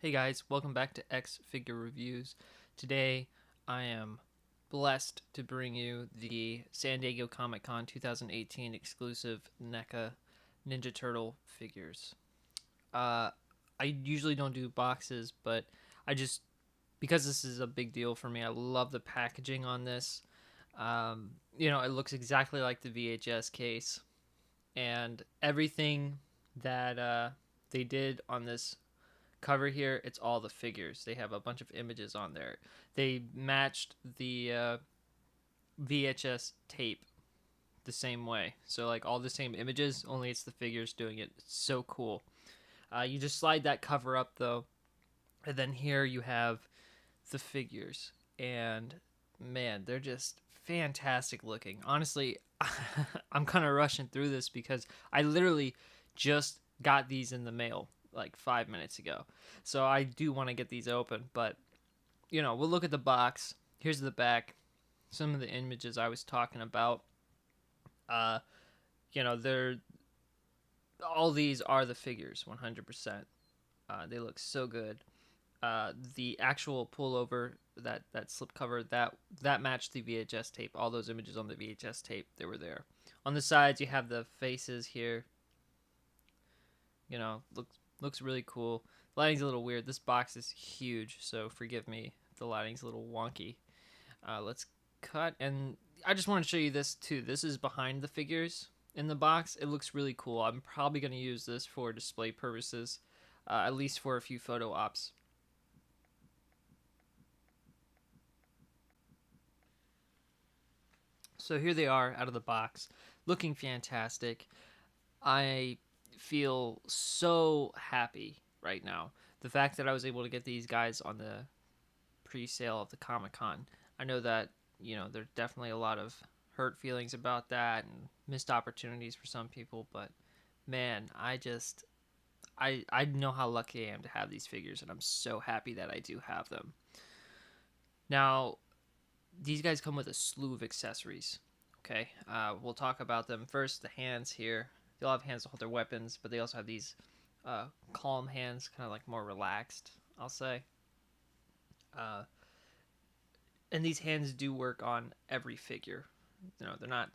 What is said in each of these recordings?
Hey guys, welcome back to X Figure Reviews. Today I am blessed to bring you the San Diego Comic-Con 2018 exclusive NECA Ninja Turtle figures. I usually don't do boxes, but because this is a big deal for me, I love the packaging on this. It looks exactly like the VHS case, and everything that they did on this cover here, it's all the figures. They have a bunch of images on there. They matched the VHS tape the same way. So like all the same images, only it's the figures doing it. It's so cool. You just slide that cover up though, and then here you have the figures. And man, they're just fantastic looking. Honestly, I'm kind of rushing through this because I literally just got these in the mail like 5 minutes ago. So I do want to get these open, but we'll look at the box. Here's the back. Some of the images I was talking about. They're all these are the figures 100%. They look so good. The actual pullover, that slipcover, that matched the VHS tape. All those images on the VHS tape, they were there. On the sides, you have the faces here. Looks really cool. Lighting's a little weird. This box is huge, so forgive me. The lighting's a little wonky. Let's cut, and I just want to show you this too. This is behind the figures in the box. It looks really cool. I'm probably going to use this for display purposes, at least for a few photo ops. So here they are out of the box, looking fantastic. I feel so happy right now. The fact that I was able to get these guys on the pre-sale of the Comic-Con. I know that, there's definitely a lot of hurt feelings about that and missed opportunities for some people, but man, I know how lucky I am to have these figures, and I'm so happy that I do have them. Now, these guys come with a slew of accessories. Okay, we'll talk about them. First, the hands here. They all have hands to hold their weapons, but they also have these calm hands, kind of like more relaxed, I'll say. And these hands do work on every figure. They're not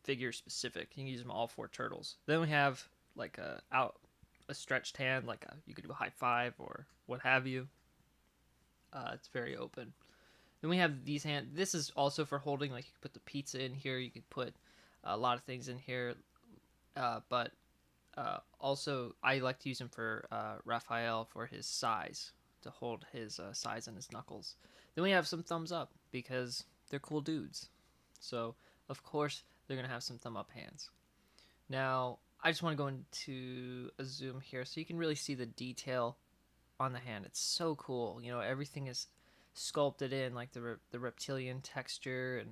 figure specific. You can use them all for turtles. Then we have like a stretched hand, like you could do a high five or what have you. It's very open. Then we have these hands. This is also for holding. Like you could put the pizza in here. You could put a lot of things in here. But also, I like to use him for Raphael for his size, to hold his size and his knuckles. Then we have some thumbs up because they're cool dudes. So, of course, they're going to have some thumb up hands. Now, I just want to go into a zoom here so you can really see the detail on the hand. It's so cool. Everything is sculpted in, like the reptilian texture and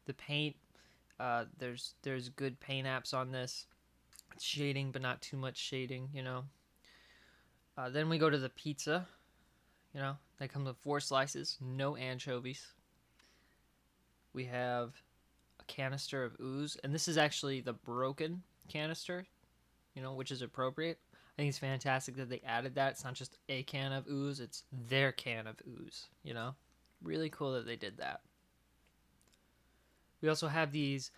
the paint. There's good paint apps on this. It's shading, but not too much shading, Then we go to the pizza. They come with 4 slices, no anchovies. We have a canister of ooze, and this is actually the broken canister, which is appropriate. I think it's fantastic that they added that. It's not just a can of ooze, it's their can of ooze, Really cool that they did that. We also have these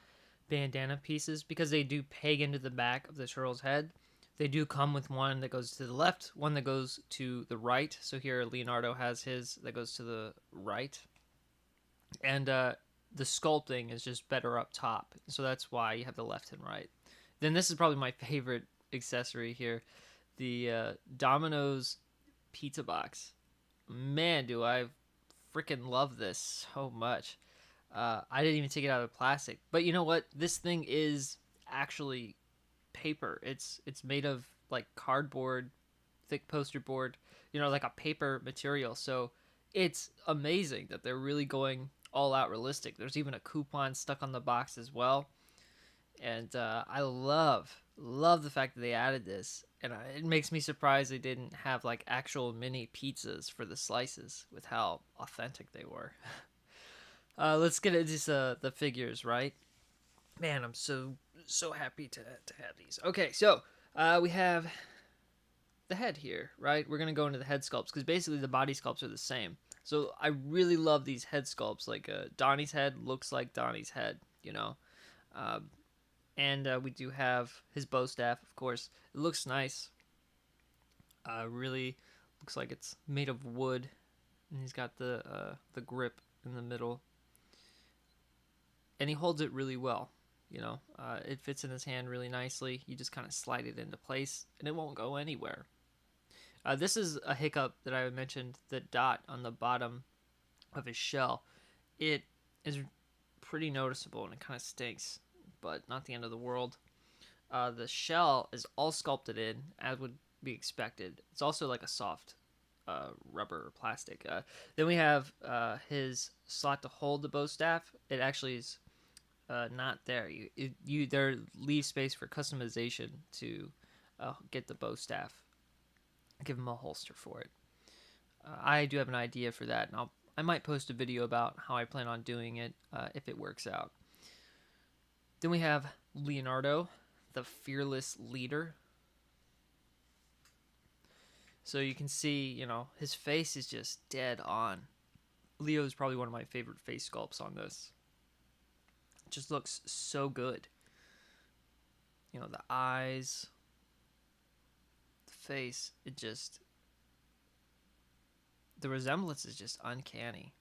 bandana pieces because they do peg into the back of the turtle's head. They do come with one that goes to the left, one that goes to the right. So here Leonardo has his that goes to the right. And the sculpting is just better up top. So that's why you have the left and right. Then this is probably my favorite accessory here. The Domino's pizza box. Man, do I freaking love this so much. I didn't even take it out of plastic. But you know what? This thing is actually paper. It's made of like cardboard, thick poster board, like a paper material. So it's amazing that they're really going all out realistic. There's even a coupon stuck on the box as well. And I love the fact that they added this. And it makes me surprised they didn't have like actual mini pizzas for the slices with how authentic they were. Let's get into the figures, right? Man, I'm so happy to have these. Okay, so we have the head here, right? We're gonna go into the head sculpts because basically the body sculpts are the same. So I really love these head sculpts. Like Donnie's head looks like Donnie's head, you know. Uh, and we do have his bow staff, of course. It looks nice. Really looks like it's made of wood, and he's got the grip in the middle, and he holds it really well. You know, it fits in his hand really nicely. You just kind of slide it into place, and it won't go anywhere. This is a hiccup that I mentioned. The dot on the bottom of his shell, it is pretty noticeable, and it kind of stinks, but not the end of the world. The shell is all sculpted in, as would be expected. It's also like a soft rubber or plastic. Then we have his slot to hold the bow staff. It actually is not there. You there leave space for customization to get the bow staff. Give him a holster for it. I do have an idea for that, and I might post a video about how I plan on doing it if it works out. Then we have Leonardo, the fearless leader. So you can see, you know, his face is just dead on. Leo is probably one of my favorite face sculpts on this. It just looks so good. You know, the eyes, the face, the resemblance is just uncanny.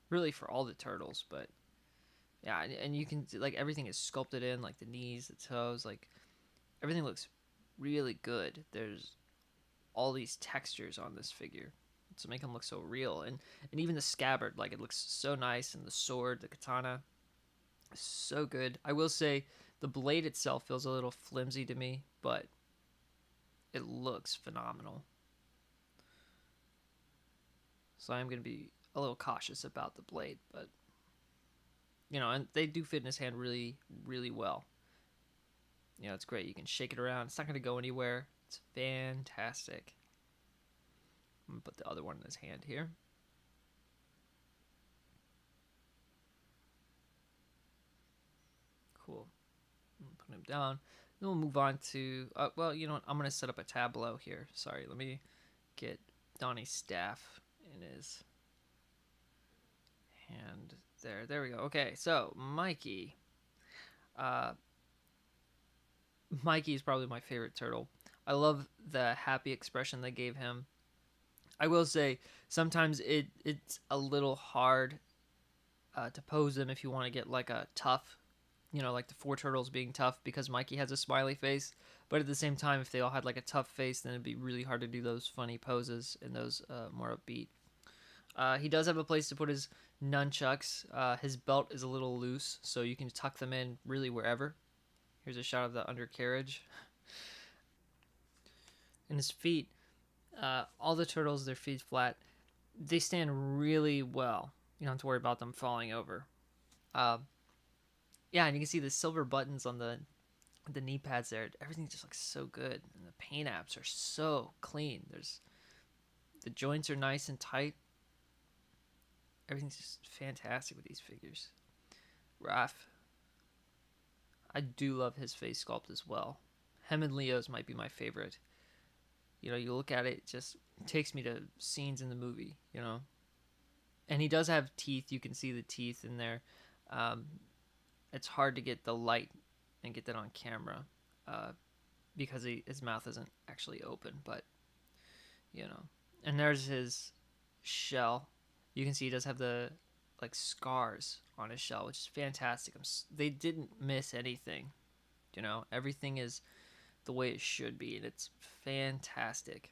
Really for all the turtles, but yeah, and you can, like, everything is sculpted in, like the knees, the toes, like everything looks really good. There's all these textures on this figure to make him look so real, and even the scabbard, like, it looks so nice, and the sword, the katana, so good. I will say the blade itself feels a little flimsy to me, but it looks phenomenal. So I'm going to be a little cautious about the blade, but you know, and they do fit in his hand really, really well. You know, it's great. You can shake it around. It's not going to go anywhere. It's fantastic. I'm going to put the other one in his hand here. Cool. Put him down. Then we'll move on to, well, you know what? I'm going to set up a tableau here. Sorry, let me get Donnie's staff in his hand. There we go. Okay, so Mikey. Mikey is probably my favorite turtle. I love the happy expression they gave him. I will say sometimes it's a little hard to pose them if you want to get like a tough, you know, like the four turtles being tough, because Mikey has a smiley face. But at the same time, if they all had like a tough face, then it'd be really hard to do those funny poses and those more upbeat. He does have a place to put his nunchucks. His belt is a little loose, so you can tuck them in really wherever. Here's a shot of the undercarriage. And his feet, all the turtles, their feet flat. They stand really well. You don't have to worry about them falling over. Yeah, and you can see the silver buttons on the knee pads there. Everything just looks so good, and the paint apps are so clean. The joints are nice and tight. Everything's just fantastic with these figures. Raph, I do love his face sculpt as well. Him and Leo's might be my favorite. You know, you look at it, it just takes me to scenes in the movie, you know. And he does have teeth. You can see the teeth in there. It's hard to get the light and get that on camera because his mouth isn't actually open, but, you know. And there's his shell. You can see he does have the, like, scars on his shell, which is fantastic. They didn't miss anything, you know. Everything is the way it should be, and it's fantastic.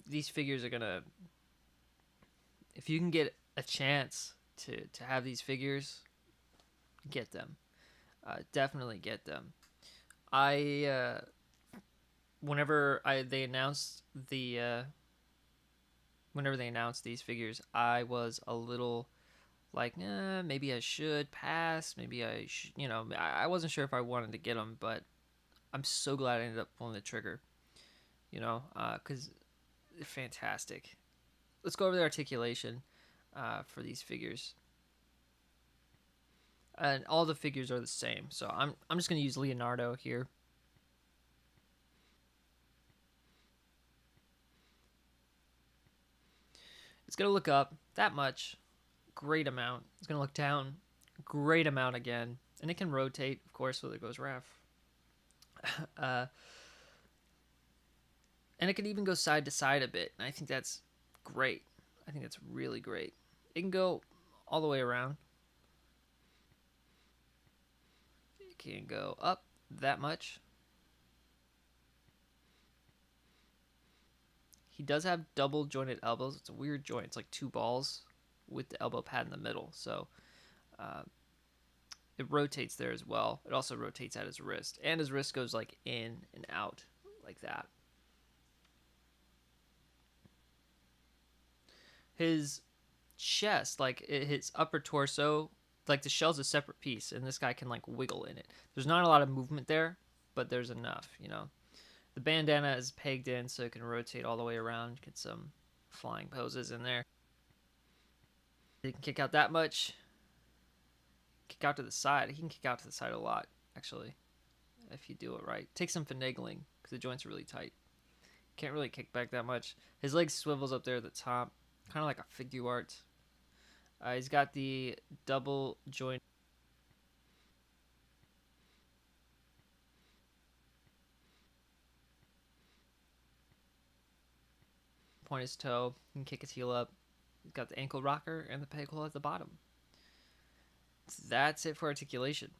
These figures are gonna, if you can get a chance to have these figures, get them. Definitely get them. Whenever they announced these figures, I was a little like, maybe I should pass. Maybe I should, you know, I wasn't sure if I wanted to get them, but I'm so glad I ended up pulling the trigger, you know, because they're fantastic. Let's go over the articulation for these figures. And all the figures are the same, so I'm just going to use Leonardo here. It's going to look up that much, great amount. It's going to look down, great amount again. And it can rotate, of course, so there goes ref. And it can even go side to side a bit. And I think that's great. I think that's really great. It can go all the way around. It can go up that much. He does have double jointed elbows. It's a weird joint. It's like two balls with the elbow pad in the middle. So it rotates there as well. It also rotates at his wrist. And his wrist goes like in and out like that. His chest, like his upper torso, like the shell's a separate piece, and this guy can like wiggle in it. There's not a lot of movement there, but there's enough, you know. The bandana is pegged in so it can rotate all the way around, get some flying poses in there. He can kick out that much. Kick out to the side. He can kick out to the side a lot, actually, if you do it right. Take some finagling, because the joints are really tight. Can't really kick back that much. His leg swivels up there at the top, kind of like a figure art. He's got the double joint. Point his toe, he can kick his heel up. He's got the ankle rocker and the peg hole at the bottom. So that's it for articulation.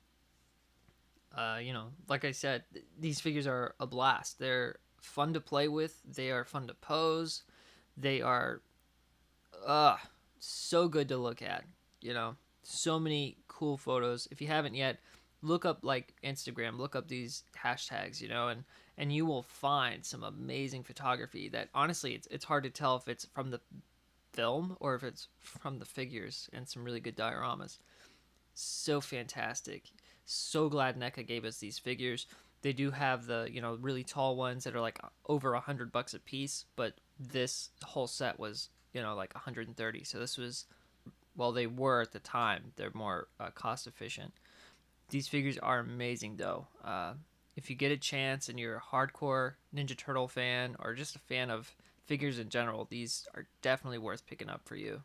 You know, like I said, these figures are a blast. They're fun to play with. They are fun to pose. They are so good to look at. You know, so many cool photos. If you haven't yet, look up like Instagram, look up these hashtags, you know, and you will find some amazing photography that honestly it's hard to tell if it's from the film or if it's from the figures, and some really good dioramas. So fantastic. So glad Neca gave us these figures. They do have the, you know, really tall ones that are like over $100 a piece, but this whole set was, you know, like 130. So this was, well, they were at the time. They're more cost efficient. These figures are amazing, though. If you get a chance and you're a hardcore Ninja Turtle fan or just a fan of figures in general, these are definitely worth picking up for you.